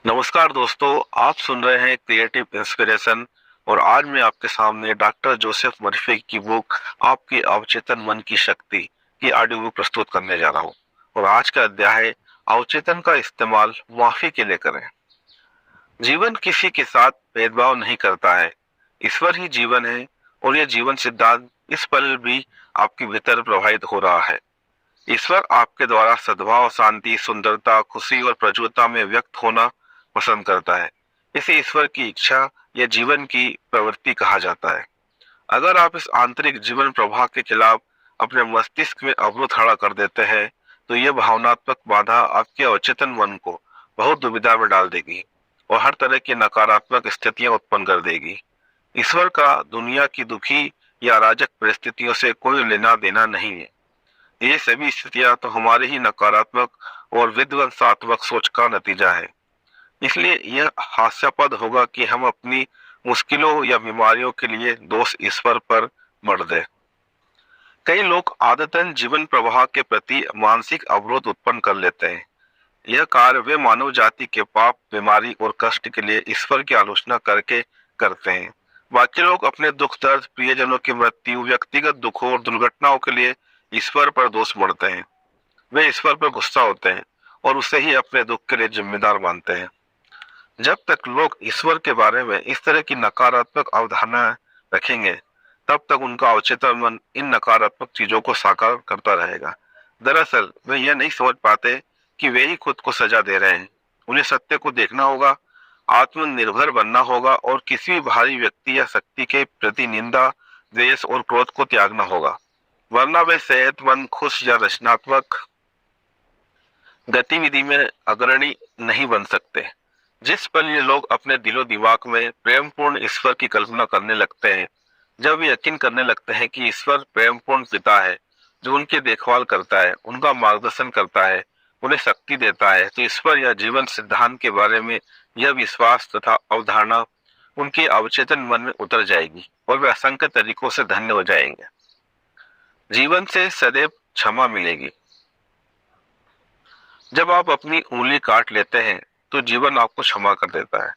नमस्कार दोस्तों, आप सुन रहे हैं क्रिएटिव इंस्पिरेशन। और आज मैं आपके सामने डॉक्टर जोसेफ मर्फी की बुक आपके अवचेतन मन की शक्ति की ऑडियो बुक प्रस्तुत करने जा रहा हूँ। और आज का अध्याय है अवचेतन का इस्तेमाल माफी के लिए करें। जीवन किसी के साथ भेदभाव नहीं करता है, ईश्वर ही जीवन है। और यह जीवन सिद्धांत इस पल भी आपके भीतर प्रवाहित हो रहा है। ईश्वर आपके द्वारा सद्भाव, शांति, सुंदरता, खुशी और प्रज्वलता में व्यक्त होना पसंद करता है। इसे ईश्वर की इच्छा या जीवन की प्रवृत्ति कहा जाता है। अगर आप इस आंतरिक जीवन प्रवाह के खिलाफ अपने मस्तिष्क में अवरोध खड़ा कर देते हैं, तो यह भावनात्मक बाधा आपके अवचेतन मन को बहुत दुविधा में डाल देगी और हर तरह की नकारात्मक स्थितियां उत्पन्न कर देगी। ईश्वर का दुनिया की दुखी या अराजक परिस्थितियों से कोई लेना देना नहीं है। ये सभी स्थितियां तो हमारे ही नकारात्मक और विध्वंसात्मक सोच का नतीजा है। इसलिए यह हास्यास्पद होगा कि हम अपनी मुश्किलों या बीमारियों के लिए दोष ईश्वर पर मढ़ दें। कई लोग आदतन जीवन प्रवाह के प्रति मानसिक अवरोध उत्पन्न कर लेते हैं। यह कार्य वे मानव जाति के पाप, बीमारी और कष्ट के लिए ईश्वर की आलोचना करके करते हैं। बाकी लोग अपने दुख दर्द, प्रियजनों की मृत्यु, व्यक्तिगत दुखों और दुर्घटनाओं के लिए ईश्वर पर दोष मढ़ते हैं। वे ईश्वर पर गुस्सा होते हैं और उसे ही अपने दुख के लिए जिम्मेदार मानते हैं। जब तक लोग ईश्वर के बारे में इस तरह की नकारात्मक अवधारणा रखेंगे, तब तक उनका अवचेतन मन इन नकारात्मक चीजों को साकार करता रहेगा। दरअसल वे यह नहीं समझ पाते कि वे ही खुद को सजा दे रहे हैं। उन्हें सत्य को देखना होगा, आत्मनिर्भर बनना होगा और किसी भी भारी व्यक्ति या शक्ति के प्रति निंदा, द्वेष और क्रोध को त्यागना होगा। वरना वे सेहतमंद, खुश या रचनात्मक गतिविधि में अग्रणी नहीं बन सकते। जिस पल ये लोग अपने दिलो दिमाग में प्रेमपूर्ण ईश्वर की कल्पना करने लगते हैं, जब वे यकीन करने लगते हैं कि ईश्वर प्रेमपूर्ण पिता है जो उनकी देखभाल करता है, उनका मार्गदर्शन करता है, उन्हें शक्ति देता है, तो ईश्वर या जीवन सिद्धांत के बारे में यह विश्वास तथा अवधारणा उनके अवचेतन मन में उतर जाएगी और वे असंख्य तरीकों से धन्य हो जाएंगे। जीवन से सदैव क्षमा मिलेगी। जब आप अपनी उंगली काट लेते हैं, तो जीवन आपको क्षमा कर देता है।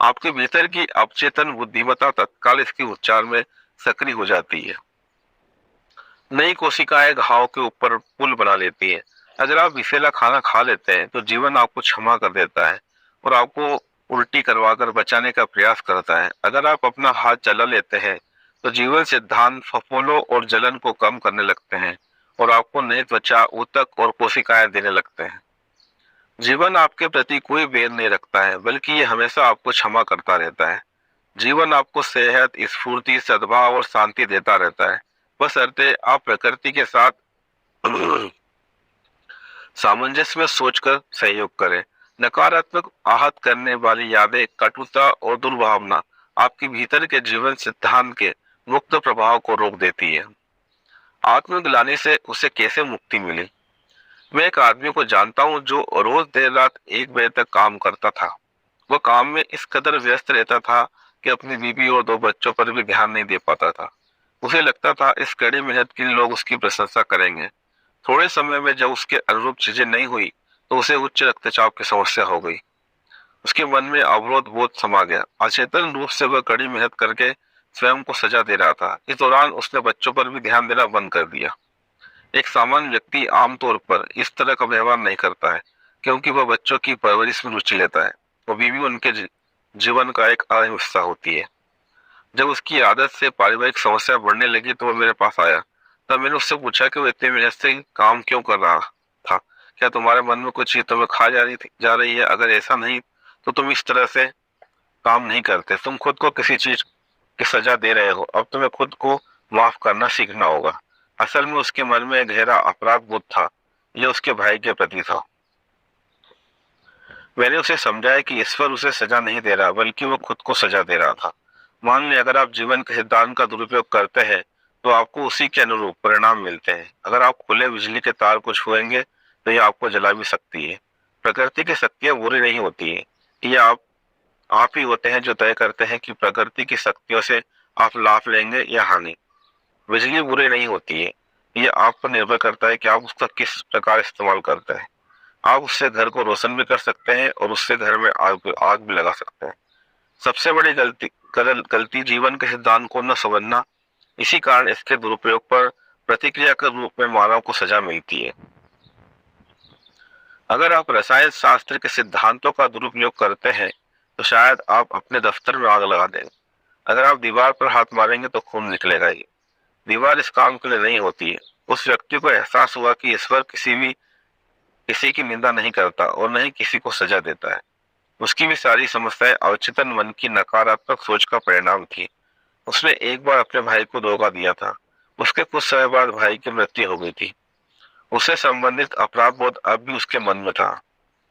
आपके भीतर की अवचेतन बुद्धिमत्ता तत्काल इसके उपचार में सक्रिय हो जाती है। नई कोशिकाएं घाव के ऊपर पुल बना लेती है। अगर आप विषैला खाना खा लेते हैं, तो जीवन आपको क्षमा कर देता है और आपको उल्टी करवाकर बचाने का प्रयास करता है। अगर आप अपना हाथ जला लेते हैं, तो जीवन सिद्धांत फफूंदों और जलन को कम करने लगते हैं और आपको नई त्वचा, ऊतक और कोशिकाएं देने लगते हैं। जीवन आपके प्रति कोई वेर नहीं रखता है, बल्कि ये हमेशा आपको क्षमा करता रहता है। जीवन आपको सेहत, स्फूर्ति, सद्भाव और शांति देता रहता है, बशर्ते आप प्रकृति के साथ सामंजस्य में सोचकर सहयोग करें। नकारात्मक आहत करने वाली यादें, कटुता और दुर्भावना आपके भीतर के जीवन सिद्धांत के मुक्त प्रभाव को रोक देती है। आत्मग्लानि से उसे कैसे मुक्ति मिली? मैं एक आदमी को जानता हूँ जो रोज देर रात 1 बजे तक काम करता था। वह काम में इस कदर व्यस्त रहता था कि अपनी बीवी और 2 बच्चों पर भी ध्यान नहीं दे पाता था। उसे लगता था इस कड़ी मेहनत के लिए लोग उसकी प्रशंसा करेंगे। थोड़े समय में जब उसके अनुरूप चीजें नहीं हुई, तो उसे उच्च रक्तचाप की समस्या हो गई। उसके मन में अवरोध बोध समा गया। अचेतन रूप से वह कड़ी मेहनत करके स्वयं को सजा दे रहा था। इस दौरान उसने बच्चों पर भी ध्यान देना बंद कर दिया। एक सामान्य व्यक्ति आमतौर पर इस तरह का व्यवहार नहीं करता है, क्योंकि वह बच्चों की परवरिश में रुचि लेता है। वो बीवी उनके जीवन का एक अहम हिस्सा होती है। जब उसकी आदत से पारिवारिक समस्या बढ़ने लगी, तो वह मेरे पास आया। तब मैंने उससे पूछा कि वो इतने मेहनत से काम क्यों कर रहा था। क्या तुम्हारे मन में कुछ चीज तुम्हें खा जा रही है? अगर ऐसा नहीं, तो तुम इस तरह से काम नहीं करते। तुम खुद को किसी चीज की सजा दे रहे हो। अब तुम्हें खुद को माफ करना सीखना होगा। असल में उसके मन में गहरा अपराध बोध था। यह उसके भाई के प्रति था। मैंने उसे समझाया कि ईश्वर उसे सजा नहीं दे रहा, बल्कि वो खुद को सजा दे रहा था। मान लें अगर आप जीवन के सिद्धांत का दुरुपयोग करते हैं, तो आपको उसी के अनुरूप परिणाम मिलते हैं। अगर आप खुले बिजली के तार को छुएंगे, तो यह आपको जला भी सकती है। प्रकृति की शक्तियां बुरी नहीं होती है। ये आप ही होते हैं जो तय करते हैं कि प्रकृति की शक्तियों से आप लाभ लेंगे या हानि। बिजली बुरी नहीं होती है। यह आप पर निर्भर करता है कि आप उसका किस प्रकार इस्तेमाल करते हैं। आप उससे घर को रोशन भी कर सकते हैं और उससे घर में आग आग भी लगा सकते हैं। सबसे बड़ी गलती जीवन के सिद्धांत को न समझना। इसी कारण इसके दुरुपयोग पर प्रतिक्रिया के रूप में मानव को सजा मिलती है। अगर आप रसायन शास्त्र के सिद्धांतों का दुरुपयोग करते हैं तो शायद आप अपने दफ्तर में आग लगा दें। अगर आप दीवार पर हाथ मारेंगे तो खून निकलेगा ही। दीवार इस काम के लिए नहीं होती है। उस व्यक्ति को एहसास हुआ कि ईश्वर किसी की निंदा नहीं करता और न ही किसी को सजा देता है। उसकी भी सारी समस्याएं अवचेतन मन की नकारात्मक सोच का परिणाम थी। उसने एक बार अपने भाई को धोखा दिया था। उसके कुछ समय बाद भाई की मृत्यु हो गई थी। उससे संबंधित अपराध बोध अब भी उसके मन में था।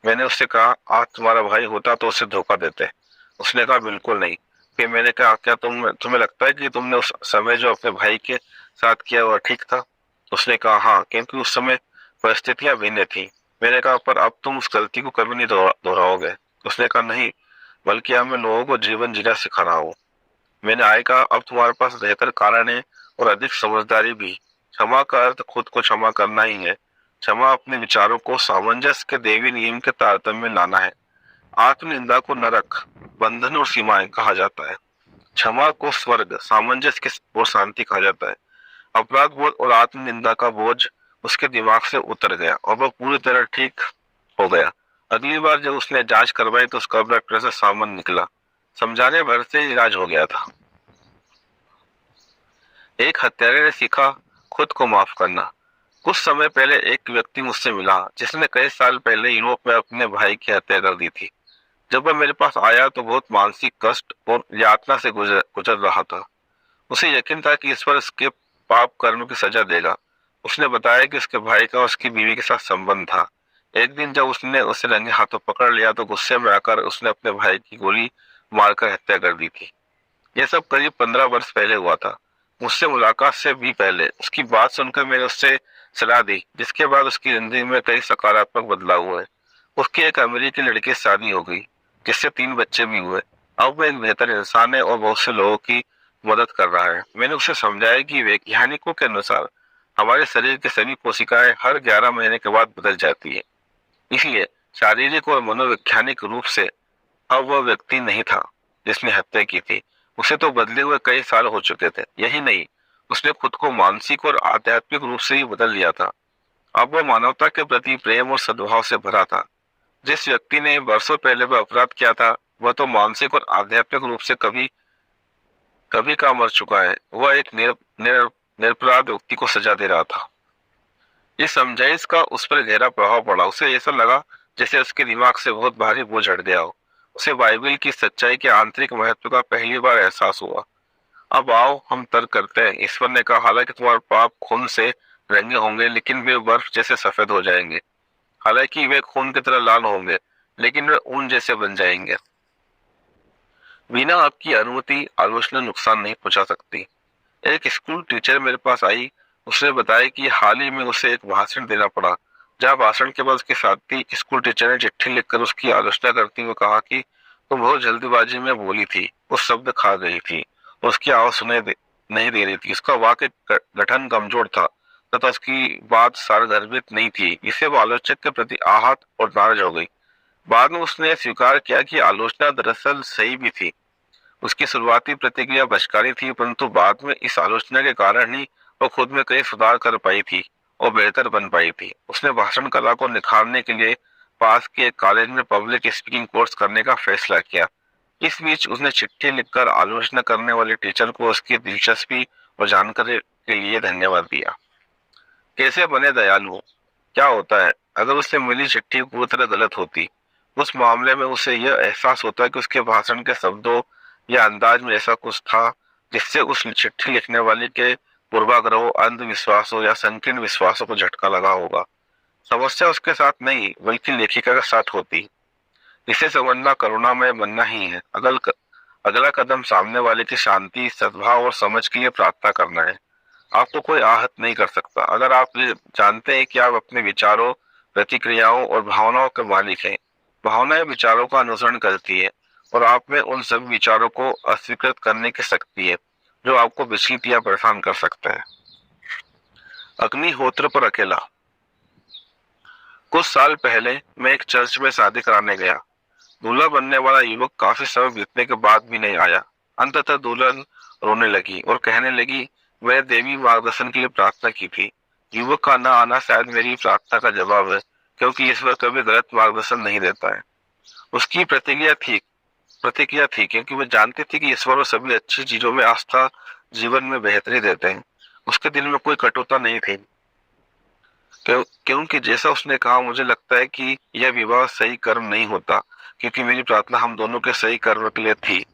मैंने उससे कहा, आज तुम्हारा भाई होता तो उसे धोखा देते। उसने कहा, बिल्कुल नहीं। फिर मैंने कहा, क्या तुम्हें लगता है कि तुमने उस समय जो अपने भाई के साथ किया वह ठीक था? उसने कहा, हाँ, क्योंकि उस समय परिस्थितियां भिन्न थी। मैंने कहा, पर अब तुम उस गलती को कभी नहीं दोहराओगे? उसने कहा, नहीं, बल्कि अब मैं लोगों को जीवन जीना सिखा रहा हूँ। मैंने आए कहा, अब तुम्हारे पास बेहतर कारण है और अधिक समझदारी भी। क्षमा का अर्थ खुद को क्षमा करना ही है। क्षमा अपने विचारों को सामंजस्य के देवी नियम के तारतम्य में लाना है। आत्मनिंदा को नरक, बंधन और सीमाएं कहा जाता है। क्षमा को स्वर्ग, सामंजस्य के और शांति कहा जाता है। अपराध बोध और आत्मनिंदा का बोझ उसके दिमाग से उतर गया और वह पूरी तरह ठीक हो गया। अगली बार जब उसने जांच करवाई तो उसका ब्लड प्रेशर सामान्य निकला। समझाने भर से इलाज हो गया था। एक हत्यारे ने सीखा खुद को माफ करना। कुछ समय पहले एक व्यक्ति मुझसे मिला जिसने कई साल पहले यूरोप में अपने भाई की हत्या कर दी थी। जब वह मेरे पास आया तो बहुत मानसिक कष्ट और यातना से गुजर रहा था। उसे यकीन था कि ईश्वर उसके पाप कर्म की सजा देगा। उसने बताया कि उसके भाई का उसकी बीवी के साथ संबंध था। एक दिन जब उसने उसे रंगे हाथों पकड़ लिया तो गुस्से में आकर उसने अपने भाई की गोली मारकर हत्या कर दी थी। यह सब करीब 15 वर्ष पहले हुआ था। मुझसे मुलाकात से भी पहले उसकी बात सुनकर मैंने उससे सलाह दी, जिसके बाद उसकी जिंदगी में कई सकारात्मक बदलाव हुए। उसकी एक अमेरिकी लड़की से शादी हो गई, जिससे 3 बच्चे भी हुए। अब वह एक बेहतर इंसान है और बहुत से लोगों की मदद कर रहा है। मैंने उसे समझाया कि वैज्ञानिकों के अनुसार हमारे शरीर की सभी कोशिकाएं हर 11 महीने के बाद बदल जाती है। इसलिए शारीरिक और मनोवैज्ञानिक रूप से अब वह व्यक्ति नहीं था जिसने हत्या की थी। उसे तो बदले हुए कई साल हो चुके थे। यही नहीं, उसने खुद को मानसिक और आध्यात्मिक रूप से ही बदल लिया था। अब वह मानवता के प्रति प्रेम और सद्भाव से भरा था। जिस व्यक्ति ने वर्षों पहले वह अपराध किया था, वह तो मानसिक और आध्यात्मिक रूप से कभी कभी का मर चुका है। वह एक निरपराध व्यक्ति को सजा दे रहा था। इस समझाइश का उस पर गहरा प्रभाव पड़ा। उसे ऐसा लगा जैसे उसके दिमाग से बहुत भारी बोझ हट गया हो। उसे बाइबल की सच्चाई के आंतरिक महत्व का पहली बार एहसास हुआ। अब आओ हम तर्क करते हैं। ईश्वर ने कहा, हालांकि तुम्हारे पाप खून से रंगे होंगे लेकिन वे बर्फ जैसे सफेद हो जाएंगे। हालांकि वे खून की तरह लाल होंगे लेकिन वे ऊन जैसे बन जाएंगे। बिना आपकी अनुमति आलोचना नुकसान नहीं पहुंचा सकती। एक स्कूल टीचर मेरे पास आई। उसने बताया कि हाल ही में उसे एक भाषण देना पड़ा, जहाँ भाषण के बाद उसके साथी स्कूल टीचर ने चिट्ठी लिखकर उसकी आलोचना करते हुए कहा कि तुम बहुत जल्दबाजी में बोली थी, उस शब्द खा गई थी और उसकी आवाज नहीं दे रही थी। उसका वाक्य गठन कमजोर था तथा उसकी बात सारगर्भित नहीं थी। इससे वो आलोचक के प्रति आहत और नाराज हो गई। बाद में उसने स्वीकार किया कि आलोचना दरअसल सही भी थी। उसकी शुरुआती प्रतिक्रिया बचकानी थी, परंतु बाद में इस आलोचना के कारण ही वो खुद में कई सुधार कर पाई थी और बेहतर बन पाई थी। उसने भाषण कला को निखारने के लिए पास के एक कॉलेज में पब्लिक स्पीकिंग कोर्स करने का फैसला किया। इस बीच उसने चिट्ठी लिखकर आलोचना करने वाले टीचर को उसकी दिलचस्पी और जानकारी के लिए धन्यवाद दिया। कैसे बने दयालु? क्या होता है अगर उसे मिली चिट्ठी पूरी तरह गलत होती? उस मामले में उसे यह एहसास होता है कि उसके भाषण के शब्दों या अंदाज में ऐसा कुछ था जिससे उस चिट्ठी लिखने वाले के पूर्वाग्रहों, अंधविश्वासों या संकीर्ण विश्वासों को झटका लगा होगा। समस्या उसके साथ नहीं बल्कि लेखिका के साथ होती। इसे समझना करुणामय बनना ही है। अगला कदम सामने वाले की शांति, सद्भाव और समझ के लिए प्रार्थना करना है। आपको कोई आहत नहीं कर सकता अगर आप ये जानते हैं कि आप अपने विचारों, प्रतिक्रियाओं और भावनाओं के मालिक हैं। भावनाएं विचारों का अनुसरण करती है और आप में उन सभी विचारों को अस्वीकृत करने की शक्ति है जो आपको विचलित या परेशान कर सकता है। अग्निहोत्र पर अकेला। कुछ साल पहले मैं एक चर्च में शादी कराने गया। दूल्हा बनने वाला युवक काफी समय बीतने के बाद भी नहीं आया। अंततः दुल्हन रोने लगी और कहने लगी, मैंने देवी मार्गदर्शन के लिए प्रार्थना की थी। युवक का न आना शायद मेरी प्रार्थना का जवाब है, क्योंकि ईश्वर कभी गलत मार्गदर्शन नहीं देता है। उसकी प्रतिक्रिया थी क्योंकि वो जानती थी कि ईश्वर वो सभी अच्छी चीजों में आस्था जीवन में बेहतरी देते हैं। उसके दिल में कोई कटुता नहीं थी, क्योंकि जैसा उसने कहा, मुझे लगता है कि यह विवाह सही कर्म नहीं होता, क्योंकि मेरी प्रार्थना हम दोनों के सही कर्म के लिए थी।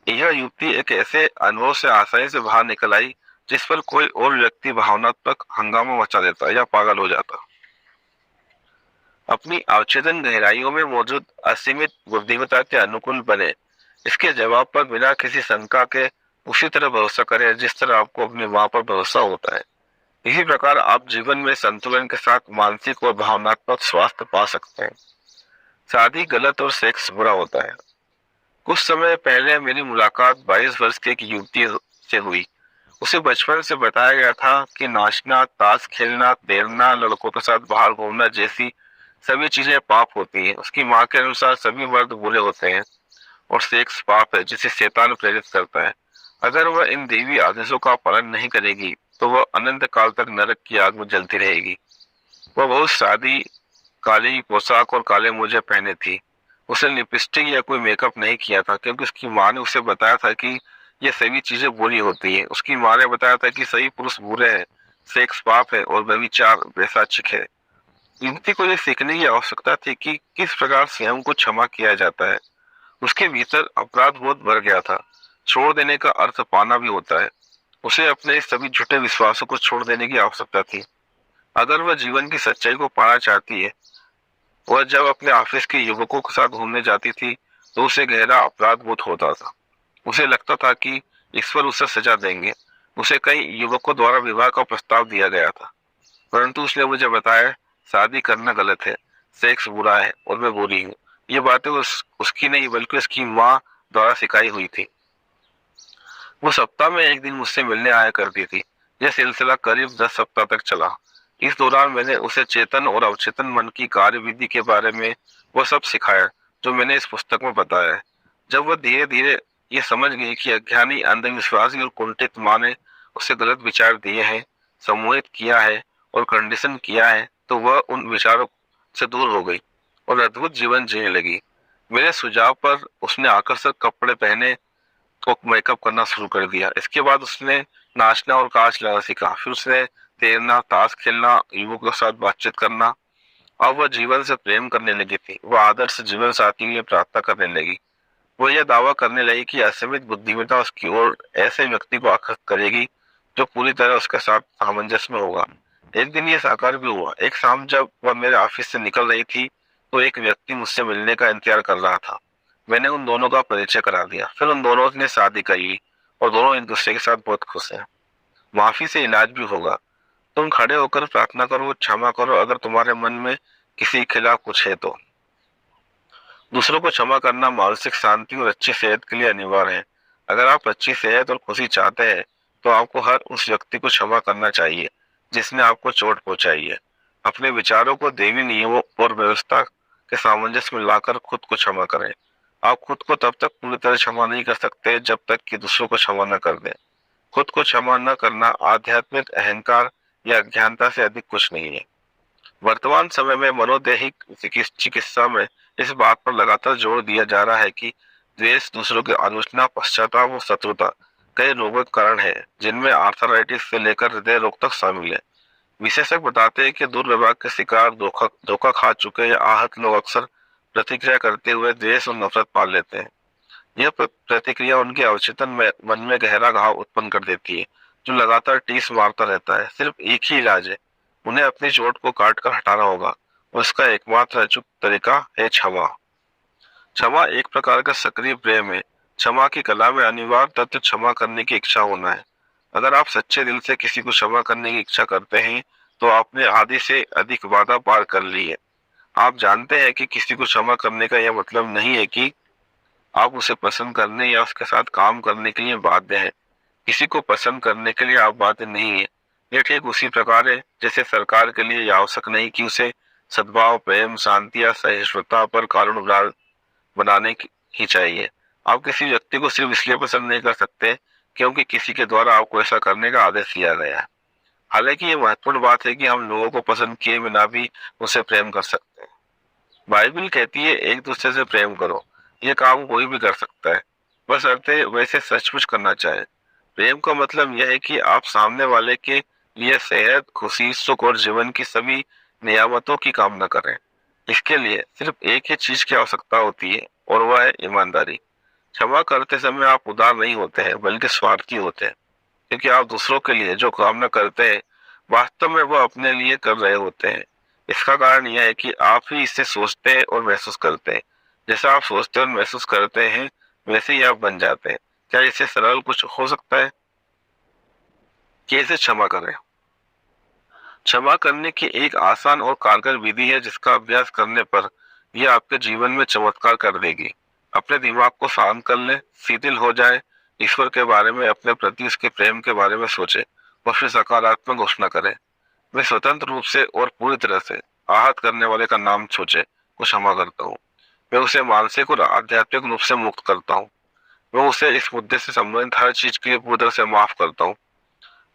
यह युवती एक ऐसे अनुभव से आसानी से बाहर निकल आई जिस पर कोई और व्यक्ति भावनात्मक हंगामा मचा देता या पागल हो जाता। अपनी अवचेतन गहराइयों में मौजूद असीमित बुद्धिमत्ता के अनुकूल बने, इसके जवाब पर बिना किसी शंका के उसी तरह भरोसा करें जिस तरह आपको अपनी मां पर भरोसा होता है। इसी प्रकार आप जीवन में संतुलन के साथ मानसिक और भावनात्मक स्वास्थ्य पा सकते हैं। शादी गलत और सेक्स बुरा होता है। कुछ समय पहले मेरी मुलाकात 22 वर्ष की एक युवती से हुई। उसे बचपन से बताया गया था कि नाचना, ताश खेलना, तैरना, लड़कों के साथ बाहर घूमना जैसी सभी चीजें पाप होती हैं। उसकी माँ के अनुसार सभी मर्द बुरे होते हैं और सेक्स पाप है जिसे शैतान प्रेरित करता है। अगर वह इन देवी आदेशों का पालन नहीं करेगी तो वह अनंत काल तक नरक की आग में जलती रहेगी। वह बहुत सादी काली पोशाक और काले मोजे पहने थी। उसे लिपस्टिक या कोई मेकअप नहीं किया था, क्योंकि उसकी माँ ने उसे बताया था कि ये सभी चीजें बुरी होती है। उसकी माँ ने बताया था कि सही पुरुष बुरे हैं, सेक्स पाप है और व्यभिचार वैसाचिक है। युवती को ये सीखने की आवश्यकता थी कि किस प्रकार स्वयं को क्षमा किया जाता है। उसके भीतर अपराध बोध भर गया था। छोड़ देने का अर्थ पाना भी होता है। उसे अपने सभी झूठे विश्वासों को छोड़ देने की आवश्यकता थी। अगर वह जीवन की सच्चाई को पाना चाहती है, वह जब अपने ऑफिस के युवकों के साथ घूमने जाती थी तो उसे गहरा अपराध बोध होता था। उसे लगता था कि ईश्वर उसे सजा देंगे। उसे कई युवकों द्वारा विवाह का प्रस्ताव दिया गया था, परंतु उसने मुझे बताया, शादी करना गलत है, सेक्स बुरा है और मैं बुरी हूँ। ये बातें उसकी नहीं बल्कि उसकी माँ द्वारा सिखाई हुई थी। वो सप्ताह में एक दिन मुझसे मिलने आया करती थी। यह सिलसिला करीब 10 सप्ताह तक चला। इस दौरान मैंने उसे चेतन और अवचेतन मन की कार्यविधि के बारे में वह सब सिखाया जो मैंने इस पुस्तक में बताया है। जब वह धीरे धीरे ये समझ गई कि अज्ञानी, अंधविश्वासी और कुंठित माँ ने उसे गलत विचार दिए हैं, सम्मोहित किया है और कंडीशन किया है, तो वह उन विचारों से दूर हो गई और अद्भुत जीवन जीने लगी। मेरे सुझाव पर उसने आकर्षक कपड़े पहने को मेकअप करना शुरू कर दिया। इसके बाद उसने नाचना और कांच लगाना सीखा। फिर उसने तैरना, ताश खेलना, युवकों के साथ बातचीत करना। अब वह जीवन से प्रेम करने लगी थी। वह आदर्श जीवन साथी के लिए प्रार्थना करने लगी। वह यह दावा करने लगी कि असीमित बुद्धिमत्ता उसकी ओर ऐसे व्यक्ति को आकर्षित करेगी जो पूरी तरह उसके साथ सामंजस्य में होगा। एक दिन यह साकार भी हुआ। एक शाम जब वह मेरे ऑफिस से निकल रही थी तो एक व्यक्ति मुझसे मिलने का इंतजार कर रहा था। मैंने उन दोनों का परिचय करा दिया। फिर उन दोनों ने शादी कर ली और दोनों एक दूसरे के साथ बहुत खुश हैं। माफी से इलाज भी होगा। तुम खड़े होकर प्रार्थना करो, क्षमा करो अगर तुम्हारे मन में किसी के खिलाफ कुछ है तो। दूसरों को क्षमा करना मानसिक शांति और अच्छी सेहत के लिए अनिवार्य है। अगर आप अच्छी सेहत और खुशी चाहते हैं तो आपको हर उस व्यक्ति को क्षमा करना चाहिए जिसने आपको चोट पहुंचाई है। अपने विचारों को दैवीय नियमों और व्यवस्था के सामंजस्य में लाकर खुद को क्षमा करें। आप खुद को तब तक पूरी तरह क्षमा नहीं कर सकते जब तक कि दूसरों को क्षमा न कर दें। खुद को क्षमा न करना आध्यात्मिक अहंकार या अज्ञानता से अधिक कुछ नहीं है। वर्तमान समय में मनोदैहिक चिकित्सा में इस बात पर लगातार जोर दिया जा रहा है कि द्वेष, दूसरों की आलोचना, पश्चाताप और शत्रुता कई रोगों के कारण है, जिनमें आर्थराइटिस से लेकर हृदय रोग तक शामिल है। विशेषज्ञ बताते हैं कि दुर्व्यवहार के शिकार, धोखा खा चुके या आहत लोग अक्सर प्रतिक्रिया करते हुए द्वेष और नफरत पाल लेते हैं। यह प्रतिक्रिया उनके अवचेतन मन में गहरा घाव उत्पन्न कर देती है जो लगातार टीस मारता रहता है। सिर्फ एक ही इलाज है, उन्हें अपनी चोट को काट कर हटाना होगा और इसका एकमात्र अचूक तरीका है क्षमा। क्षमा एक प्रकार का सक्रिय प्रेम है। क्षमा की कला में अनिवार्य तथ्य क्षमा करने की इच्छा होना है। अगर आप सच्चे दिल से किसी को क्षमा करने की इच्छा करते हैं तो आपने आधी से अधिक वादा पार कर ली है। आप जानते हैं कि किसी को क्षमा करने का यह मतलब नहीं है कि आप उसे पसंद करने या उसके साथ काम करने के लिए बाध्य हैं। किसी को पसंद करने के लिए आप बाध्य नहीं है। यह ठीक उसी प्रकार है जैसे सरकार के लिए यह आवश्यक नहीं कि उसे सद्भाव, प्रेम, शांति या सहिष्णुता पर कानून बनाने ही चाहिए। आप किसी व्यक्ति को सिर्फ इसलिए पसंद नहीं कर सकते क्योंकि किसी के द्वारा आपको ऐसा करने का आदेश दिया गया है। हालांकि ये महत्वपूर्ण बात है कि हम लोगों को पसंद किए बिना भी उनसे प्रेम कर सकते हैं। बाइबल कहती है एक दूसरे से प्रेम करो। ये काम कोई भी कर सकता है, बस अर्थे वैसे सचमुच करना चाहे। प्रेम का मतलब यह है कि आप सामने वाले के लिए सेहत, खुशी, सुख और जीवन की सभी नियामतों की कामना करें। इसके लिए सिर्फ एक ही चीज की आवश्यकता होती है और वह है ईमानदारी। क्षमा करते समय आप उदार नहीं होते हैं बल्कि स्वार्थी होते हैं, क्योंकि आप दूसरों के लिए जो कामना करते हैं वास्तव में वह अपने लिए कर रहे होते हैं। इसका कारण यह है कि आप ही इसे सोचते हैं और महसूस करते हैं। जैसा आप सोचते और महसूस करते हैं वैसे ही आप बन जाते हैं। क्या इससे सरल कुछ हो सकता है? कैसे क्षमा करें? क्षमा करने की एक आसान और कारगर विधि है जिसका अभ्यास करने पर यह आपके जीवन में चमत्कार कर देगी। अपने दिमाग को शांत कर लें, शिथिल हो जाए, ईश्वर के बारे में, अपने प्रति उसके प्रेम के बारे में सोचें और फिर सकारात्मक घोषणा करें। मैं स्वतंत्र रूप से और पूरी तरह से आहत करने वाले का नाम सोचे को क्षमा करता हूँ। मैं उसे मानसिक और आध्यात्मिक रूप से मुक्त करता हूँ। मैं उसे इस मुद्दे से संबंधित हर चीज के लिए पूरी तरह से माफ करता हूँ।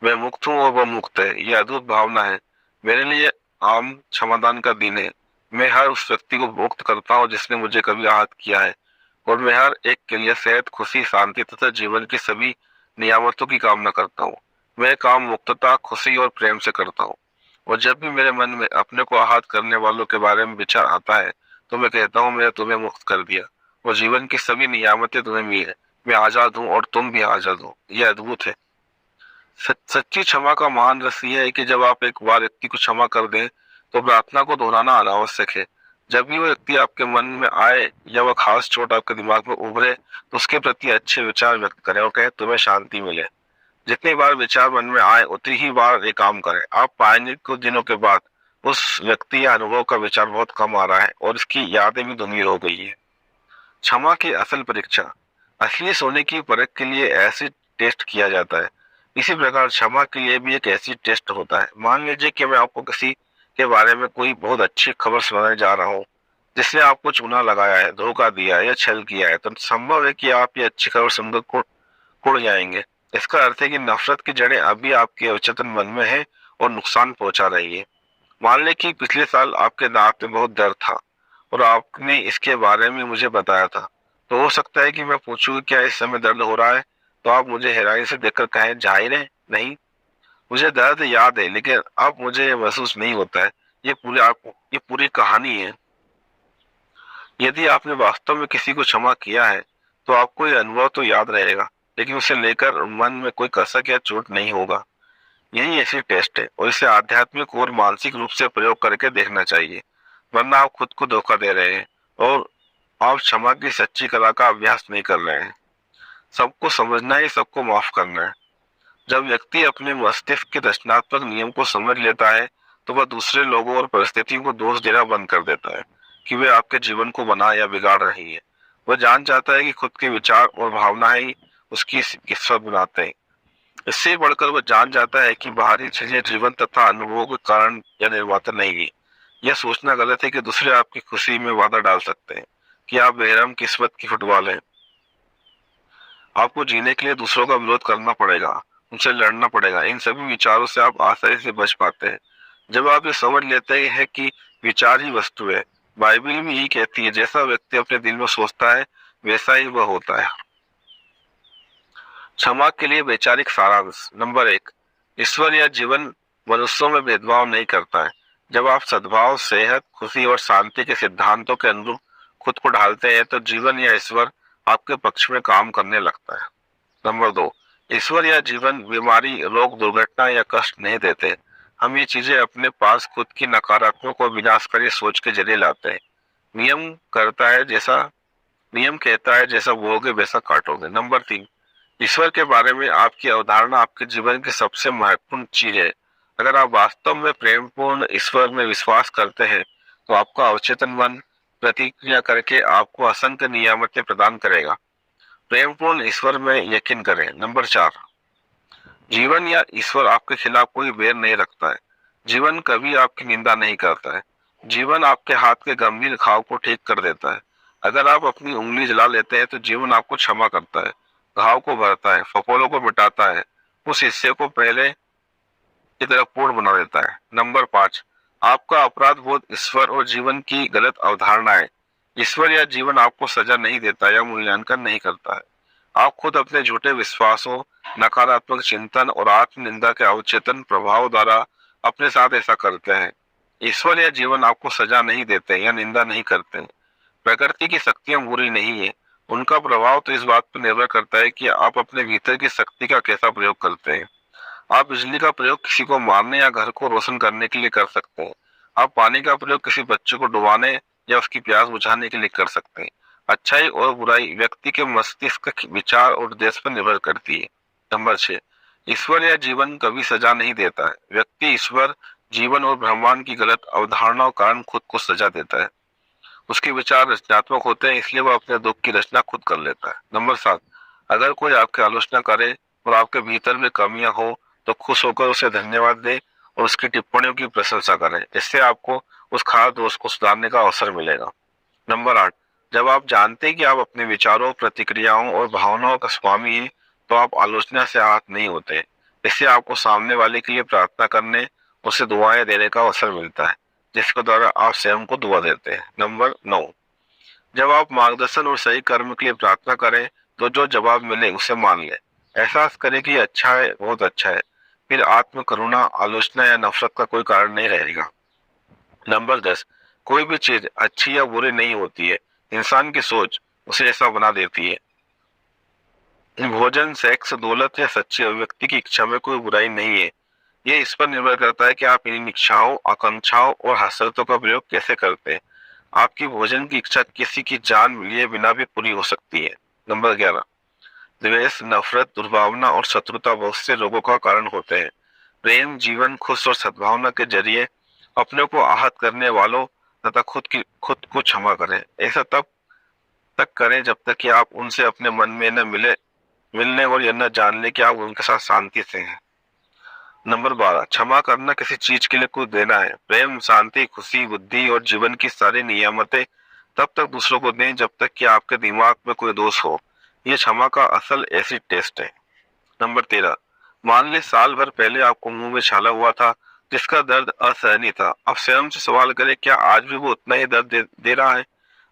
मैं मुक्त हूँ और वह मुक्त है। यह अद्भुत भावना है। मेरे लिए आम क्षमादान का दिन है। मैं हर उस व्यक्ति को मुक्त करता हूँ जिसने मुझे कभी आहत किया है और मैं हर एक के लिए सेहत, खुशी, शांति तथा जीवन की सभी नियामतों की कामना करता हूँ। मैं काम मुक्तता, खुशी और प्रेम से करता हूँ। और जब भी मेरे मन में अपने को आहत करने वालों के बारे में विचार आता है तो मैं कहता हूँ मैंने तुम्हें मुक्त कर दिया और जीवन की सभी नियामतें तुम्हें मिली है। मैं आजाद हूँ और तुम भी आजाद हो। यह अद्भुत है। सच्ची क्षमा का महान रहस्य यह है कि जब आप एक बार व्यक्ति को क्षमा कर दें तो प्रार्थना को दोहराना अनावश्यक है। जब भी वो व्यक्ति आपके मन में आए या वह खास चोट आपके दिमाग में उभरे तो उसके प्रति अच्छे विचार व्यक्त करें और कहें तुम्हें शांति मिले। जितनी बार विचार मन में आए उतनी ही बार ये काम करें। आप पाएंगे कुछ दिनों के बाद उस व्यक्ति या अनुभव का विचार बहुत कम आ रहा है और इसकी यादें भी धुंधली हो गई है। क्षमा की असल परीक्षा। असली सोने की परख के लिए एसिड टेस्ट किया जाता है। इसी प्रकार क्षमा के लिए भी एक एसिड टेस्ट होता है। मान लीजिए कि मैं आपको किसी के बारे में कोई बहुत अच्छी खबर सुनाने जा रहा हूँ जिसने आपको चूना लगाया है, धोखा दिया है या छल किया है, तो संभव है कि आप ये अच्छी खबर सुनकर कुड़ जाएंगे। इसका अर्थ है कि नफरत की जड़ें अभी आपके अवचेतन मन में है और नुकसान पहुंचा रही है। मान लें कि पिछले साल आपके दांत में बहुत दर्द था और आपने इसके बारे में मुझे बताया था, तो हो सकता है कि मैं पूछूं कि क्या इस समय दर्द हो रहा है, तो आप मुझे हैरानी से देखकर कहें जाहिर है नहीं, मुझे दर्द याद है लेकिन अब मुझे ये महसूस नहीं होता है। ये पूरी कहानी है। यदि आपने वास्तव में किसी को क्षमा किया है तो आपको ये अनुभव तो याद रहेगा लेकिन उसे लेकर मन में कोई कसक या चोट नहीं होगा। यही ऐसी टेस्ट है और इसे आध्यात्मिक और मानसिक रूप से प्रयोग करके देखना चाहिए, वरना आप खुद को धोखा दे रहे हैं और आप क्षमा की सच्ची कला का अभ्यास नहीं कर रहे हैं। सबको समझना है, सबको माफ करना है। जब व्यक्ति अपने मस्तिष्क के रचनात्मक नियम को समझ लेता है तो वह दूसरे लोगों और परिस्थितियों को दोष देना बंद कर देता है कि वे आपके जीवन को बना या बिगाड़ रही है। वह जान जाता है कि खुद के विचार और भावनाएं ही उसकी किस्मत बनाते हैं। इससे बढ़कर वह जान जाता है कि बाहरी चीजें जीवन तथा अनुभवों के कारण या निर्माता नहीं है। यह सोचना गलत है कि दूसरे आपकी खुशी में वादा डाल सकते हैं कि आप बेरहम किस्मत की फुटबॉल हैं। आपको जीने के लिए दूसरों का विरोध करना पड़ेगा, उनसे लड़ना पड़ेगा। इन सभी विचारों से आप आसानी से बच पाते हैं जब आप ये समझ लेते हैं कि विचार ही वस्तु है। बाइबल भी यही कहती है जैसा व्यक्ति अपने दिल में सोचता है वैसा ही वह होता है। क्षमा के लिए वैचारिक सारांश। नंबर 1, ईश्वर या जीवन मनुष्यों में भेदभाव नहीं करता है। जब आप सद्भाव, सेहत, खुशी और शांति के सिद्धांतों के अनुरूप खुद को ढालते हैं तो जीवन या ईश्वर आपके पक्ष में काम करने लगता है। नंबर 2, ईश्वर या जीवन बीमारी, रोग, दुर्घटना या कष्ट नहीं देते। हम ये चीजें अपने पास खुद की नकारात्मक और विनाशकारी सोच के जरिए लाते हैं। नियम कहता है जैसा बोओगे वैसा काटोगे। नंबर 3, ईश्वर के बारे में आपकी अवधारणा आपके जीवन की सबसे महत्वपूर्ण चीज है। अगर आप वास्तव में प्रेमपूर्ण ईश्वर में विश्वास करते हैं तो आपका अवचेतन मन प्रतिक्रिया करके आपको असंख्य नियामतें प्रदान करेगा। प्रेमपूर्ण ईश्वर में यकीन करें। नंबर 4, जीवन या ईश्वर आपके खिलाफ कोई बैर नहीं रखता है। जीवन कभी आपकी निंदा नहीं करता है जीवन आपके हाथ के गंभीर घाव को ठीक कर देता है। अगर आप अपनी उंगली जला लेते हैं तो जीवन आपको क्षमा करता है, घाव को भरता है, फफोलों को मिटाता है, उस हिस्से को पहले की तरह पूर्ण बना देता है। नंबर 5, आपका अपराध बोध ईश्वर और जीवन की गलत अवधारणा है। ईश्वर या जीवन आपको सजा नहीं देता या मूल्यांकन नहीं करता है। आप खुद अपने झूठे विश्वासों, नकारात्मक चिंतन और आत्म निंदा के अवचेतन प्रभाव द्वारा अपने साथ ऐसा करते हैं। ईश्वर या जीवन आपको सजा नहीं देते या निंदा नहीं करते। प्रकृति की शक्तियां बुरी नहीं है, उनका प्रभाव तो इस बात पर निर्भर करता है कि आप अपने भीतर की शक्ति का कैसा प्रयोग करते हैं। आप बिजली का प्रयोग किसी को मारने या घर को रोशन करने के लिए कर सकते हैं। आप पानी का प्रयोग किसी बच्चे को डुबाने या उसकी प्यास बुझाने के लिए कर सकते हैं। अच्छाई और बुराई व्यक्ति के मस्तिष्क के विचार और उद्देश्य पर निर्भर करती है। नंबर 6, ईश्वर या जीवन कभी सजा नहीं देता है। व्यक्ति ईश्वर, जीवन और ब्रह्मांड की गलत अवधारणाओं के कारण खुद को सजा देता है। उसके विचार रचनात्मक होते हैं, इसलिए वह अपने दुख की रचना खुद कर लेता है। नंबर 7, अगर कोई आपकी आलोचना करे और आपके भीतर में कमियां हो तो खुश होकर उसे धन्यवाद दे और उसकी टिप्पणियों की प्रशंसा करें। इससे आपको उस खास दोस्त को सुधारने का अवसर मिलेगा। नंबर 8, जब आप जानते हैं कि आप अपने विचारों, प्रतिक्रियाओं और भावनाओं का स्वामी हैं, तो आप आलोचना से आहत नहीं होते। इससे आपको सामने वाले के लिए प्रार्थना करने, उसे दुआएं देने का अवसर मिलता है, जिसके द्वारा आप स्वयं को दुआ देते हैं। नंबर 9, जब आप मार्गदर्शन और सही कर्म के लिए प्रार्थना करें तो जो जवाब मिले उसे मान लें। एहसास करें कि अच्छा है, बहुत अच्छा है। फिर आत्म करुणा, आलोचना या नफरत का कोई कारण नहीं रहेगा। नंबर 10, कोई भी चीज अच्छी या बुरी नहीं होती है, इंसान की सोच उसे ऐसा बना देती है। भोजन, सेक्स, दौलत या सच्ची अभिव्यक्ति की इच्छा में कोई बुराई नहीं है। ये इस पर निर्भर करता है कि आप इन इच्छाओं, आकांक्षाओं और हसरतों का प्रयोग कैसे करते हैं। आपकी भोजन की इच्छा किसी की जान लिए बिना भी पूरी हो सकती है। नंबर 11, द्वेष, नफरत, दुर्भावना और शत्रुता बहुत से रोगों का कारण होते हैं। प्रेम, जीवन, खुश और सद्भावना के जरिए अपने को आहत करने वालों तथा खुद को क्षमा करें। ऐसा तब तक करें जब तक कि आप उनसे अपने मन में न मिलने और यह न जान ले कि आप उनके साथ शांति से हैं। नंबर 12, क्षमा करना किसी चीज के लिए कुछ देना है। प्रेम, शांति, खुशी, बुद्धि और जीवन की सारी नियामतें तब तक दूसरों को दें जब तक कि आपके दिमाग में कोई दोष हो। यह क्षमा का असल एसिड टेस्ट है। नंबर 13, मान ले साल भर पहले आपको मुंह में छाला हुआ था जिसका दर्द असहनीय था। अब स्वयं से सवाल करें, क्या आज भी वो उतना ही दर्द दे रहा है?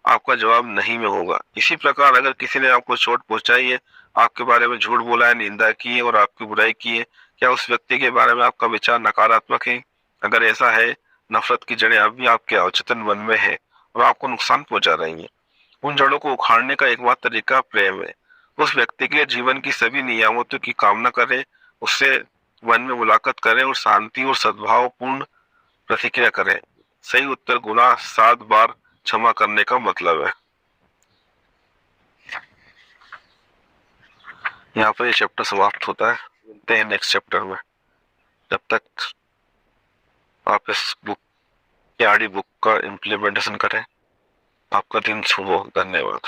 आपका जवाब नहीं में होगा। इसी प्रकार अगर किसी ने आपको चोट पहुंचाई है, आपके बारे में झूठ बोला है, निंदा की है और आपकी बुराई की है, क्या उस व्यक्ति के बारे में आपका विचार नकारात्मक है? अगर ऐसा है, नफरत की जड़ें अभी आपके अवचेतन मन में है और आपको नुकसान पहुंचा रही हैं। उन जड़ों को उखाड़ने का एकमात्र तरीका प्रेम है। उस व्यक्ति के लिए जीवन की सभी नियामतों की कामना करें, उससे मन में मुलाकात करें और शांति और सद्भाव पूर्ण प्रतिक्रिया करें। सही उत्तर गुना 7 बार क्षमा करने का मतलब है। यहाँ पर ये चैप्टर समाप्त होता है। मिलते हैं नेक्स्ट चैप्टर में। जब तक आप इस बुक की आडी बुक का इम्प्लीमेंटेशन करें। आपका दिन शुभ हो। धन्यवाद।